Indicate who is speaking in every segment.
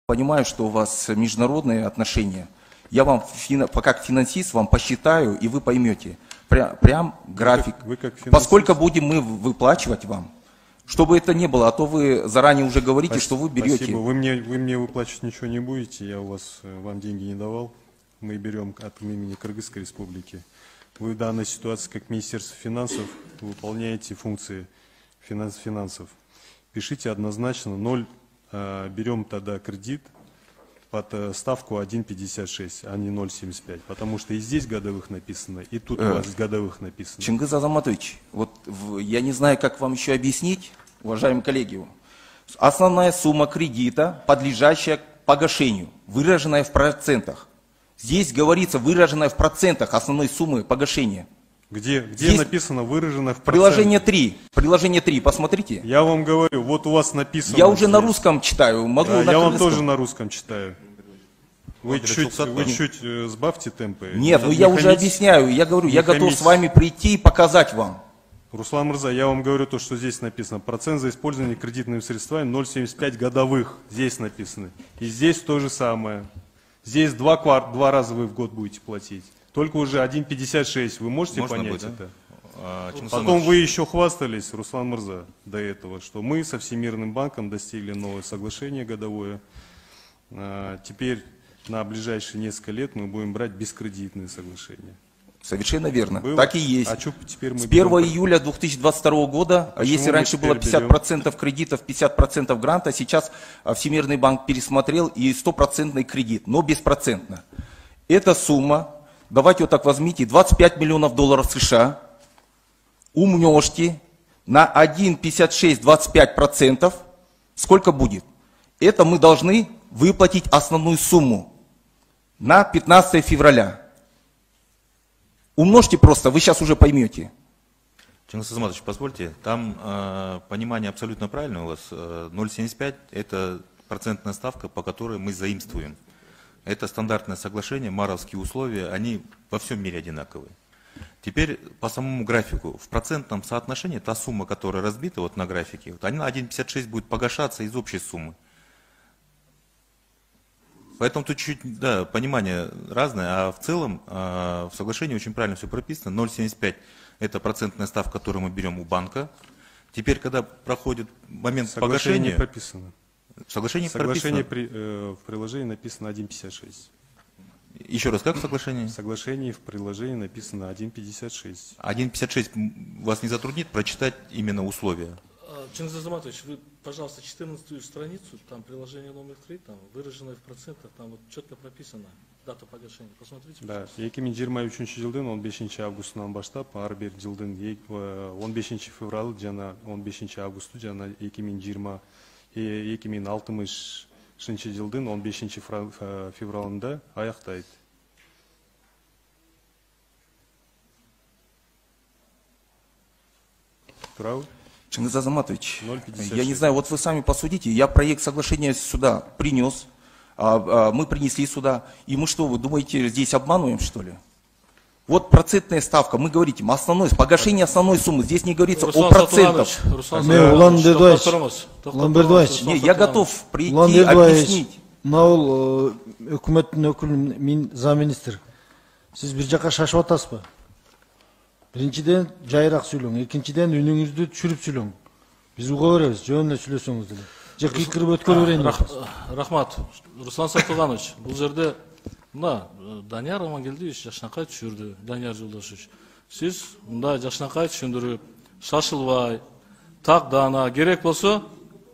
Speaker 1: Понимаю, что у вас международные отношения. Я вам, как финансист, вам посчитаю, и вы поймете. Прям график. Поскольку будем мы выплачивать вам, чтобы это не было, а то вы заранее уже говорите, что вы берете.
Speaker 2: Спасибо. Вы мне выплачивать ничего не будете, я вам деньги не давал. Мы берем от имени Кыргызской Республики. Вы в данной ситуации, как Министерство финансов, выполняете функции финансов. Пишите однозначно 0, берем тогда кредит под ставку 1,56, а не 0,75. Потому что и здесь годовых написано, и тут у вас годовых написано.
Speaker 1: Чингиз Азаматович, вот я не знаю, как вам еще объяснить, уважаемые коллеги. Основная сумма кредита, подлежащая погашению, выраженная в процентах. Здесь говорится выраженная в процентах основной суммы погашения.
Speaker 2: Где написано выражено в процентах?
Speaker 1: Приложение 3, посмотрите.
Speaker 2: Я вам говорю, вот у вас написано.
Speaker 1: Я уже на русском читаю, могу на
Speaker 2: Я вам тоже на русском читаю. Вы чуть сбавьте темпы.
Speaker 1: Нет, ну я уже объясняю, я говорю, я готов с вами прийти и показать вам.
Speaker 2: Руслан Мырза, я вам говорю то, что здесь написано. Процент за использование кредитными средствами 0,75 годовых. Здесь написано. И здесь то же самое. Здесь два раза вы в год будете платить. Только уже 1,56. Вы можете понять это? Потом вы еще хвастались, Руслан Мырза, до этого, что мы со Всемирным банком достигли новое соглашение годовое. Теперь на ближайшие несколько лет мы будем брать бескредитные соглашения.
Speaker 1: Совершенно верно. Так и есть.
Speaker 2: А что теперь мы
Speaker 1: с 1 июля 2022 года, если раньше было 50% кредитов, 50% гранта, сейчас Всемирный банк пересмотрел и 100% кредит, но беспроцентно. Эта сумма, давайте вот так возьмите, 25 миллионов долларов США, умножьте на 1,56-25%, сколько будет? Это мы должны выплатить основную сумму на 15 февраля. Умножьте просто, вы сейчас уже поймете.
Speaker 3: Чингиз Азаматович, позвольте, там понимание абсолютно правильное у вас. 0,75 это процентная ставка, по которой мы заимствуем. Это стандартное соглашение, маровские условия, они во всем мире одинаковые. Теперь по самому графику, в процентном соотношении та сумма, которая разбита вот на графике, вот, она 1,56 будет погашаться из общей суммы. Поэтому тут чуть-чуть, да, понимание разное, а в целом в соглашении очень правильно все прописано. 0,75 это процентная ставка, которую мы берем у банка. Теперь, когда проходит момент погашения...
Speaker 2: Не прописано.
Speaker 3: Соглашение
Speaker 2: прописано. В приложении написано 1,56.
Speaker 3: Еще раз, как в соглашении?
Speaker 2: В соглашении в приложении написано 1,56.
Speaker 3: 1,56 вас не затруднит прочитать именно условия?
Speaker 4: Чингиз Азаматович, вы, пожалуйста, 14-ю страницу, там приложение номер 3, там выраженное в процентах, там вот четко прописано дата погашения. Посмотрите.
Speaker 2: Да, 2023 жылдын 15 августунан баштап ар бир жылдын 15 февраль жана 15 августу жана 2060 жылдын 15 февралында аяктайт. Туравы?
Speaker 1: Чингиз Азаматович, я не знаю, вот вы сами посудите, я проект соглашения сюда принес, мы принесли сюда, и мы что, вы думаете, здесь обманываем, что ли? Вот процентная ставка, мы говорим, основной, погашение основной суммы, здесь не говорится о процентах. Не, я готов прийти, объяснить.
Speaker 5: Наул, өкмөттүн өкүлү, мен замминистр, сиз бир жака шашып атасызбы? Биринчиден жайыраак сүйлөң, экинчиден үнүңүздү түшүрүп сүйлөң. Биз уга беребиз, жөн эле сүйлөсөңүз деле. Же кыйкырып өткөрүп берейин.
Speaker 4: Рахмат, Руслан Сатылганович, бул жерде мына Данияр Амангелдиевич жакшынакай түшүрдү, Данияр Жолдошевич. Сиз мындай жакшынакай түшүндүрүп, шашылбай, так даана керек болсо,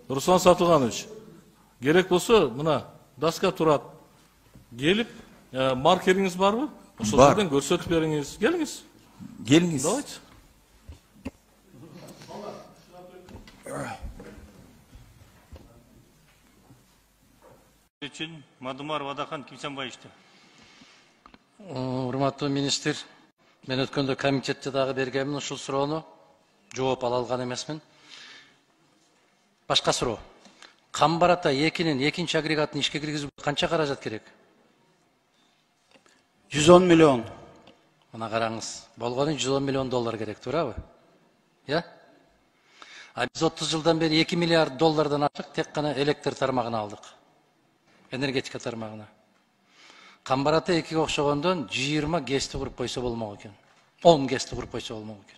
Speaker 4: Руслан Сатылганович, керек болсо, мына доска турат. Келип, маркериңиз барбы? Ошол жерден көрсөтүп бериңиз. Келиңиз.
Speaker 1: Geliniz.
Speaker 4: Давайте.
Speaker 6: Için Madumar Vadakan Kimsenbayıştı.
Speaker 7: Урматтуу министр, мен өткөндө комитетте дагы бергенмин ушул суроону. Жооп ала алган эмесмин. Башка суроо. Камбарата 2-нин экинчи агрегатын ишке киргизүүгө канча каражат керек?
Speaker 6: 110 milyon.
Speaker 7: Мына караңыз, болгону 110 миллион доллар керек, туурабы? Я? А биз 30 жылдан бери 2 миллиард доллардан ашык тек гана электр тармагын алдык. энергетика тармагына. Камбарата 2-ге окшогондон 20 ГЭСти куруп койсо болмок экен. 10 ГЭСти куруп койсо болмок экен.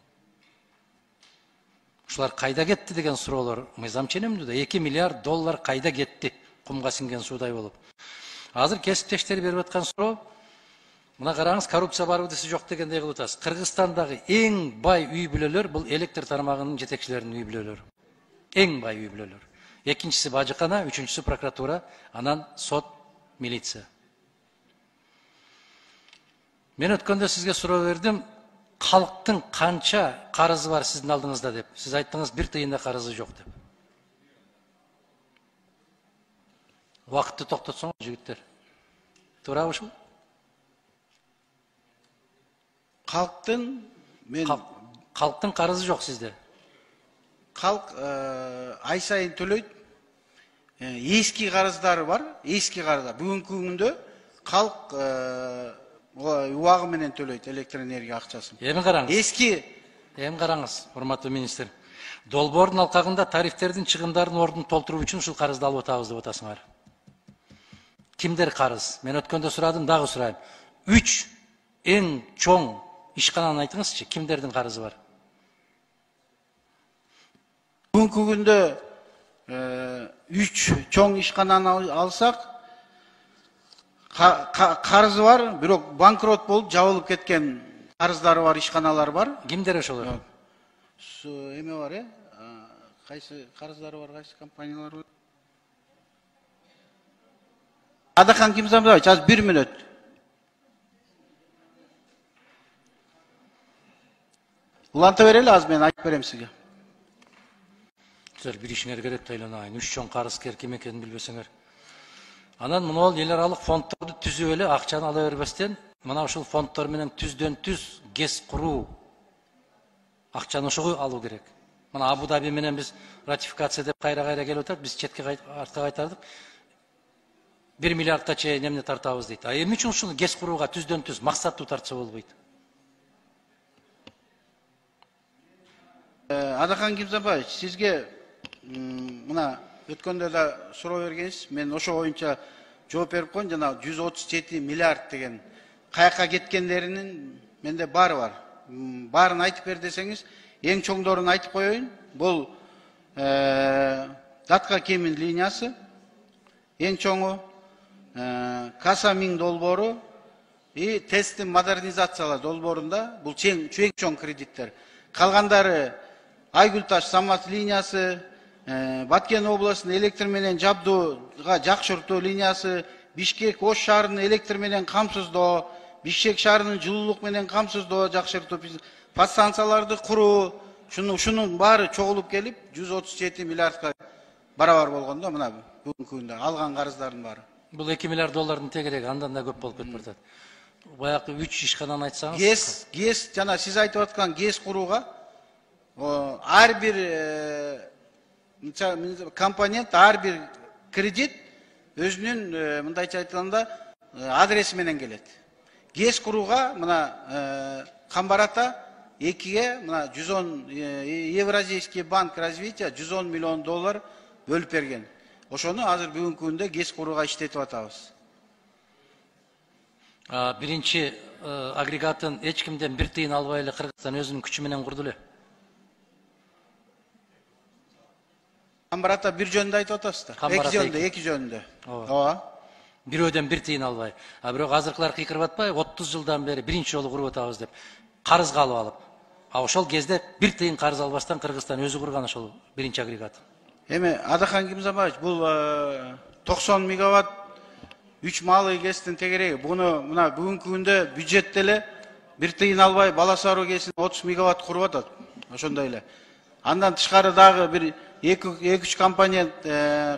Speaker 7: Ушулар кайда кетти деген суроолор мыйзам ченемдүү да. 2 миллиард доллар кайда кетти? Кумга сиңген суудай болуп. Азыр кесиптештер берип аткан суроо, мына караңыз, коррупция барбы десе жок дегендей кылып атасыз. Кыргызстандагы эң бай үй бүлөлөр бул электр тармагынын жетекчилеринин үй бүлөлөрү. Эң бай үй бүлөлөр. Экинчиси бажыкана, үчүнчүсү прокуратура, анан сот, милиция. Мен өткөндө сизге суроо бердим, калктын канча карызы бар сиздин алдыңызда деп. Сиз айттыңыз 1 тыйын да карызы жок деп. Вакытты токтотсоңуз жигиттер. Туурабы ушул?
Speaker 8: Халктын
Speaker 7: Калктын карызы жок сизде.
Speaker 8: Халк ай сайын төлөйт. Эски карыздары бар, эски карыздар. Бүгүнкү күндө халк убагы менен төлөйт электр энергия акчасын.
Speaker 7: Эми караңыз. Эми караңыз, урматтуу министр. Долбоордун алкагында тарифтердин чыгымдарын ордун толтуруу үчүн ушул карызды алып атабыз деп атасыңар. Кимдер карыз? Мен өткөндө сурадым, дагы сурайм. 3 эң чоң ишкананы айтыңызчы, кимдердин карызы бар?
Speaker 8: Бүгүнкү күндө 3 чоң ишкананы алсак, карызы бар, бирок банкрот болуп жабылып кеткен карыздары бар, ишканалар бар.
Speaker 7: Кимдер ошолор?
Speaker 8: Эме бар, кайсы карыздары бар, кайсы компаниялар бар? Адахан Кимзамбаевич, аз 1 мүнөт. Уланта берели, аз мен айтып берем сизге.
Speaker 7: Силер бир ишиңер керек да айланайын. 3 чоң карызкер ким экенин билбесеңер. Анан мына эл аралык фонддорду түзүп эле акчаны ала бербестен, мына ушул фонддор менен түз ГЭС куруу акчаны ошого алуу керек. Мына Абу Даби менен биз ратификация деп кайра келип атат, биз четке артка кайтардык. 1 миллиардта чейин эмне тартабыз дейт. А эмне үчүн ушуну ГЭС курууга түз максаттуу тартса болбойт?
Speaker 8: Адахан Кимзамбаевич, сизге мына өткөндө да суроо бергенсиз, мен ошо боюнча жооп берип коеюн. Жана 137 миллиард деген каяка кеткендеринин менде баары бар. Баарын айтып бер десеңиз, эң чоңдорун айтып коеюн. Бул Датка Кемин линиясы, эң чоңу, Касамин долбоору и тесттин модернизациялар долбоорунда бул эң чоң кредиттер. Калгандары Айгүлташ Самат линиясы, Баткен областынын электр менен жабдууга жакшыртуу линиясы, Бишкек Ош шаарынын электр менен камсыздоо, Бишкек шаарынын жылуулук менен камсыздоо жакшыртуу, подстанцияларды куруу, шунун баары чогулуп келип 137 миллиардка барабар болгондо мына бүгүнкү күндө алган карыздардын баары.
Speaker 7: Бул 2 миллиард доллардын тегереги андан да көп болуп кетип баратат. Баягы 3 ишкананы айтсаңыз.
Speaker 8: ГЭС жана сиз айтып аткан ГЭС курууга ар бир компонент, ар бир кредит өзүнүн мындайча айтканда адреси менен келет. ГЭС курууга мына Камбарата 2ге мына 110 Евразийский банк развития 110 миллион доллар бөлүп берген. Ошону азыр бүгүнкү күндө ГЭС курууга иштетип атабыз.
Speaker 7: Биринчи агрегатын эч кимден 1 тыйын албай эле Кыргызстан өзүнүн күчү менен курду эле.
Speaker 8: Камбарата бир жөнүндө айтып атасыздар. Эки жөнүндө. Ооба.
Speaker 7: Бирөөдөн 1 тыйын албай. Бирок азыркылар кыйкырып атпай, 30 жылдан бери биринчи жолу куруп атабыз деп. Карызга алып. Ошол кезде 1 тыйын карыз албастан Кыргызстан өзү курган ошол биринчи агрегат.
Speaker 8: Эми Адахан Кимзамбаевич, бул 90 мегаватт 3 маалый ГЭСтин тегереги. Буну мына бүгүнкү күндө бюджетте эле 1 тыйын албай Баласаруу ГЭСин 30 мегаватт куруп атат. Ошондой эле. Андан тышкары дагы бир 2-3 компонент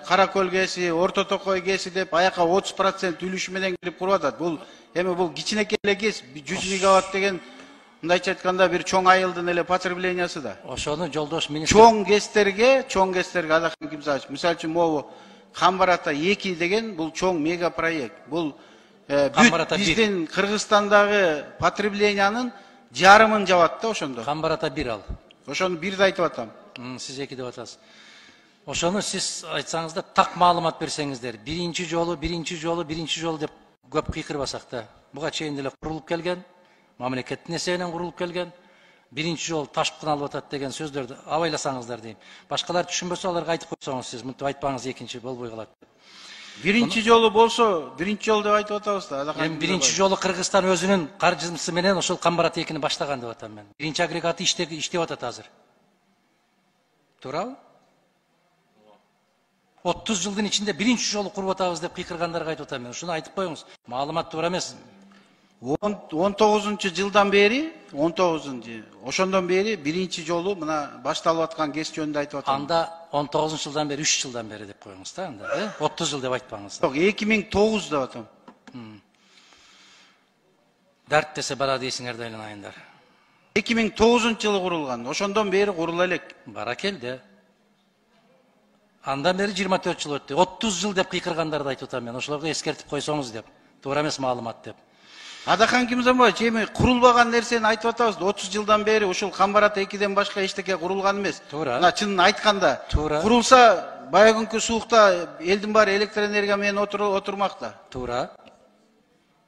Speaker 8: Каракөл ГЭСи, Орто Токой ГЭСи деп аяка 30% үлүшү менен кирип куруп атат. Бул эми бул кичинекей эле ГЭС 100 мегаватт деген мындайча айтканда бир чоң айылдын эле потреблениясы да.
Speaker 7: Ошону жолдош министр
Speaker 8: чоң ГЭСтерге Адахан Кимзамбаевич, мисалы үчүн могу Камбарата 2 деген бул чоң мега проект. Бул биздин Кыргызстандагы потреблениянын жарымын жабат да ошондо.
Speaker 7: Камбарата 1 ал.
Speaker 8: Ошону 1 деп айтып атам.
Speaker 7: Сиз 2 деп атасыз. Ошону сиз айтсаңыз да так маалымат берсеңиздер. Биринчи жолу деп көп кыйкырбасак да. Буга чейин деле курулуп келген, мамлекеттин эсебинен курулуп келген. Биринчи жол ташып алып атат деген сөздөрдү абайласаңыздар дейм. Башкалар түшүнбөсө аларга айтып койсоңуз сиз, мынтип айтпаңыз экинчи болбой калат.
Speaker 8: Биринчи жолу болсо, биринчи жол деп айтып атабыз да.
Speaker 7: Мен биринчи жолу Кыргызстан өзүнүн каржысы менен ошол Камбарат 2-ни баштаган деп атам мен. Биринчи агрегаты иштеп атат азыр. Туурабы? 30 жылдын ичинде биринчи жолу куруп атабыз деп кыйкыргандарга айтып атам мен. Ушуну айтып коюңуз. Маалымат туура эмес.
Speaker 8: 19 жылдан бери, 19 ошондон бери биринчи жолу мына башталып аткан кес жөнүндө айтып атам.
Speaker 7: Анда 19 жылдан бери, 3 жылдан бери деп коюңуз да анда, 30 жыл деп айтпаңыз.
Speaker 8: Жок, 2009 деп атам.
Speaker 7: Дарт десе бара дейсиңер да эле айындар.
Speaker 8: 2009 жылы курулган. Ошондон бери курула элек.
Speaker 7: Бара келди. Андан бери 24 жыл өттү. 30 жыл деп кыйкыргандарды айтып атам мен. Ошолорго эскертип койсоңуз деп. Туура эмес маалымат деп.
Speaker 8: Адахан Кимзанбаевич, эми курулбаган нерсени айтып атабыз. 30 жылдан бери ушул Камбарат 2ден башка эчтеке курулган эмес.
Speaker 7: Туура.
Speaker 8: Мына чынын айтканда,
Speaker 7: Туура.
Speaker 8: курулса баягынкы суукта элдин баары электр энергия менен отурмак да.
Speaker 7: Туура.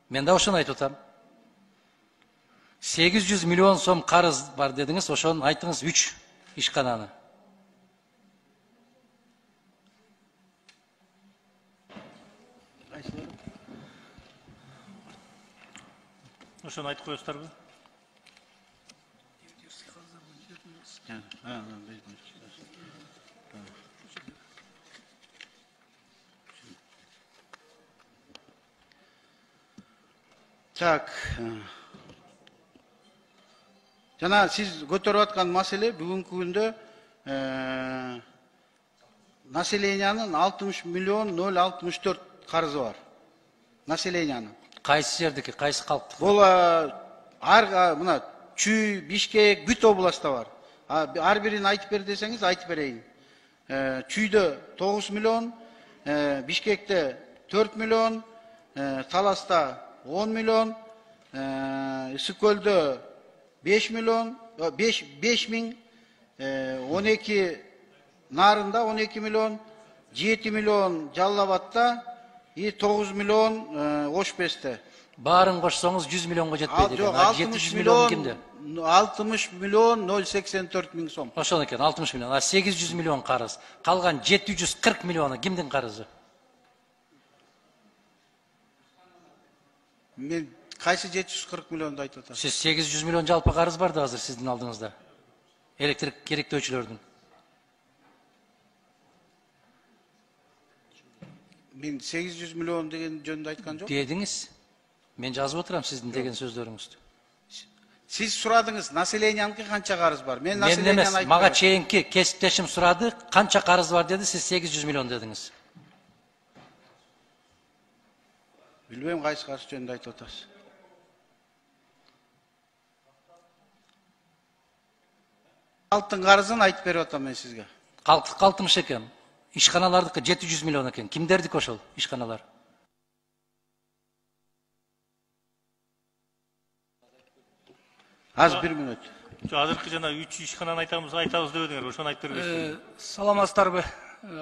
Speaker 7: Мен да ошону айтып атам. 800 миллион сом карыз бар дедиңиз, ошону айтыңыз 3 ишкананы.
Speaker 6: Ошону айтып коесуздарбы?
Speaker 8: Так. Жана сиз көтөрүп аткан маселе бүгүнкү күндө населениянын 60 миллион 064 карызы бар. Населениянын.
Speaker 7: Кайсы жердики, кайсы калктыкы?
Speaker 8: Бул мына Чүй, Бишкек, бүт областта бар. Ар бирин айтып бер десеңиз айтып берейин. Чүйдө 9 миллион, Бишкекте 4 миллион, Таласта 10 миллион, Ысык көлдө 5 миллион, 5 миң, 12 Нарында 12 миллион, 7 миллион Жалал Абадта, 9 миллион Ош Бесте.
Speaker 7: Баарын кошсоңуз 100 миллионго жетпейт экен. 700 миллион кимде?
Speaker 8: 60 миллион 084 миң сом.
Speaker 7: Ошол экен, 60 миллион. 800 миллион карыз. Калган 740 миллиону кимдин карызы?
Speaker 8: Мен кайсы 740 миллионду айтып атам?
Speaker 7: Сиз 800 миллион жалпы карыз бар да азыр сиздин алдыңызда. Электр керектөөчүлөрдүн.
Speaker 8: Мен 800 миллион деген жөнүндө айткан жок.
Speaker 7: Дедиңиз. Мен жазып отурам сиздин деген сөздөрүңүздү.
Speaker 8: Сиз сурадыңыз, населенияныкы канча карыз бар? Мен
Speaker 7: Мен
Speaker 8: населенияны
Speaker 7: эмес,
Speaker 8: айтып
Speaker 7: мага
Speaker 8: берем.
Speaker 7: чейинки кесиптешим сурады, канча карыз бар деди, сиз 800 миллион дедиңиз.
Speaker 8: Билбейм кайсы карыз жөнүндө айтып атасыз. Калктын карызын айтып берип атам мен сизге.
Speaker 7: Калтымыш экен. Ишканалардыкы 700 миллион экен. Кимдердик ошол ишканалар?
Speaker 8: Аз 1 мүнөт.
Speaker 6: Азыркы жана 3 ишкананы айтабыз деп өдүңөр. Ошону айтып бербесиңер.
Speaker 9: Саламатсыздарбы?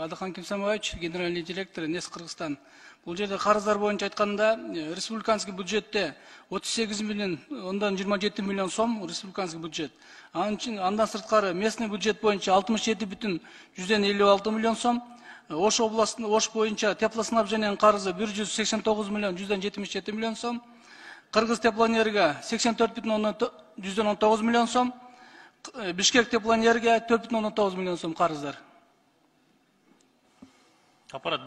Speaker 9: Адахан Кимсанбаевич, генеральный директор НЕС Кыргызстан. Бул жерде карыздар боюнча айтканда, республиканский бюджетте 38 миллион, ондан 27 миллион сом республиканский бюджет. Андан сырткары местный бюджет боюнча 67,156 миллион сом. Ош областында, Ош боюнча теплоснабжениянын карызы 189 миллион 177 миллион сом. Кыргыз теплоэнерго 84,119 миллион сом. Бишкек теплоэнерго 4,9 миллион сом карыздар.
Speaker 6: Аппарат